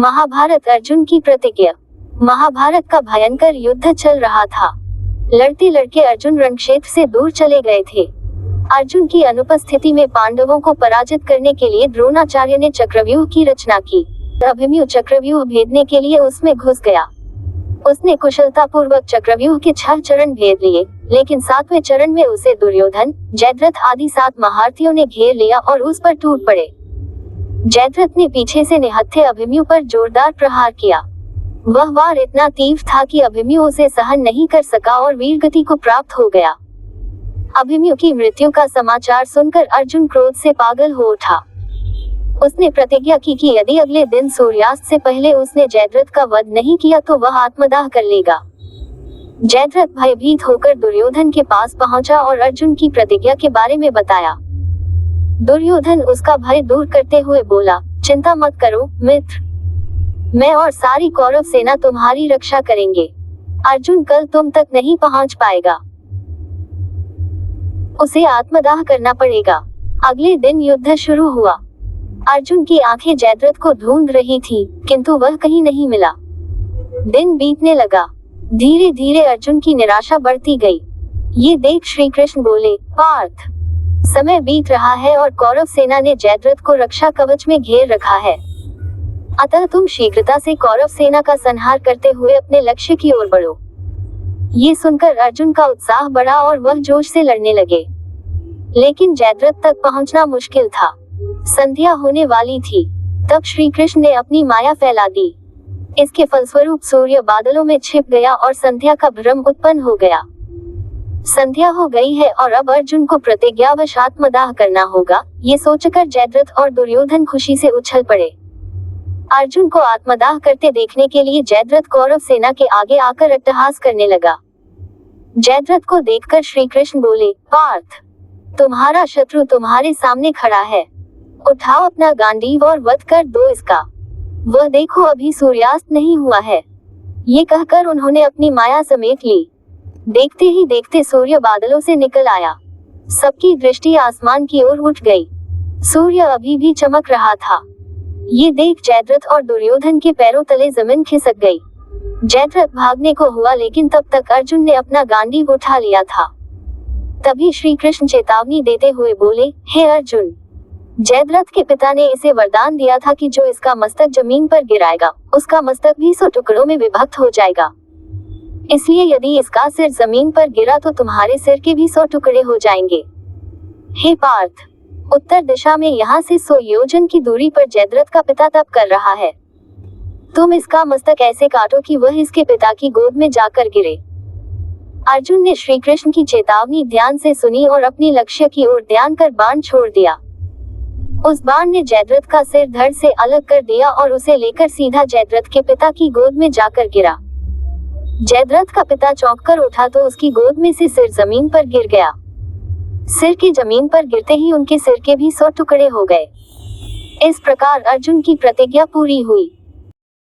महाभारत अर्जुन की प्रतिज्ञा। महाभारत का भयंकर युद्ध चल रहा था। लड़ते लड़के अर्जुन रणक्षेत्र से दूर चले गए थे। अर्जुन की अनुपस्थिति में पांडवों को पराजित करने के लिए द्रोणाचार्य ने चक्रव्यूह की रचना की। अभिमन्यु चक्रव्यूह भेदने के लिए उसमें घुस गया। उसने कुशलता पूर्वक चक्रव्यूह के 6 चरण भेद लिए, लेकिन 7वें चरण में उसे दुर्योधन, जयद्रथ आदि 7 महारथियों ने घेर लिया और उस पर टूट पड़े। जयद्रथ ने पीछे से निहत्थे अभिमन्यु पर जोरदार प्रहार किया। वह वार इतना तीव्र था कि अभिमन्यु उसे सहन नहीं कर सका और वीरगति को प्राप्त हो गया। अभिमन्यु की मृत्यु का समाचार सुनकर अर्जुन क्रोध से पागल हो उठा। उसने प्रतिज्ञा की कि यदि अगले दिन सूर्यास्त से पहले उसने जयद्रथ का वध नहीं किया तो वह आत्मदाह कर लेगा। जयद्रथ भयभीत होकर दुर्योधन के पास पहुंचा और अर्जुन की प्रतिज्ञा के बारे में बताया। दुर्योधन उसका भय दूर करते हुए बोला, चिंता मत करो मित्र, मैं और सारी कौरव सेना तुम्हारी रक्षा करेंगे। अर्जुन कल तुम तक नहीं पहुंच पाएगा, उसे आत्मदाह करना पड़ेगा। अगले दिन युद्ध शुरू हुआ। अर्जुन की आंखें जयद्रथ को ढूंढ रही थी, किंतु वह कहीं नहीं मिला। दिन बीतने लगा। धीरे धीरे अर्जुन की निराशा बढ़ती गई। ये देख श्री कृष्ण बोले, पार्थ, समय बीत रहा है और कौरव सेना ने जयद्रथ को रक्षा कवच में घेर रखा है। अतः तुम शीघ्रता से कौरव सेना का संहार करते हुए अपने लक्ष्य की ओर बढ़ो। ये सुनकर अर्जुन का उत्साह बढ़ा और वह जोश से लड़ने लगे। लेकिन जयद्रथ तक पहुंचना मुश्किल था। संध्या होने वाली थी। तब श्री कृष्ण ने अपनी माया फैला दी। इसके फलस्वरूप सूर्य बादलों में छिप गया और संध्या का भ्रम उत्पन्न हो गया। संध्या हो गई है और अब अर्जुन को प्रतिज्ञावश आत्मदाह करना होगा, ये सोचकर जयद्रथ और दुर्योधन खुशी से उछल पड़े। अर्जुन को आत्मदाह करते देखने के लिए जयद्रथ कौरव सेना के आगे आकर अट्टहास करने लगा। जयद्रथ को देखकर श्री कृष्ण बोले, पार्थ, तुम्हारा शत्रु तुम्हारे सामने खड़ा है। उठाओ अपना गांडीव और वध कर दो इसका। वह देखो अभी सूर्यास्त नहीं हुआ है। ये कहकर उन्होंने अपनी माया समेट ली। देखते ही देखते सूर्य बादलों से निकल आया। सबकी दृष्टि आसमान की ओर उठ गई। सूर्य अभी भी चमक रहा था। ये देख जयद्रथ और दुर्योधन के पैरों तले जमीन खिसक गई। जयद्रथ भागने को हुआ, लेकिन तब तक अर्जुन ने अपना गांडीव उठा लिया था। तभी श्री कृष्ण चेतावनी देते हुए बोले, हे अर्जुन, जयद्रथ के पिता ने इसे वरदान दिया था कि जो इसका मस्तक जमीन पर गिराएगा, उसका मस्तक भी 100 टुकड़ों में विभक्त हो जाएगा। इसलिए यदि इसका सिर जमीन पर गिरा तो तुम्हारे सिर के भी 100 टुकड़े हो जाएंगे। हे पार्थ, उत्तर दिशा में यहाँ से 100 योजन की दूरी पर जयद्रथ का पिता तप कर रहा है। तुम इसका मस्तक ऐसे काटो कि वह इसके पिता की गोद में जाकर गिरे। अर्जुन ने श्री कृष्ण की चेतावनी ध्यान से सुनी और अपनी लक्ष्य की ओर ध्यान कर बाण छोड़ दिया। उस बाण ने जयद्रथ का सिर धड़ से अलग कर दिया और उसे लेकर सीधा जयद्रथ के पिता की गोद में जाकर गिरा। जयद्रथ का पिता चौंककर उठा तो उसकी गोद में से सिर जमीन पर गिर गया। सिर की जमीन पर गिरते ही उनके सिर के भी 100 टुकड़े हो गए। इस प्रकार अर्जुन की प्रतिज्ञा पूरी हुई।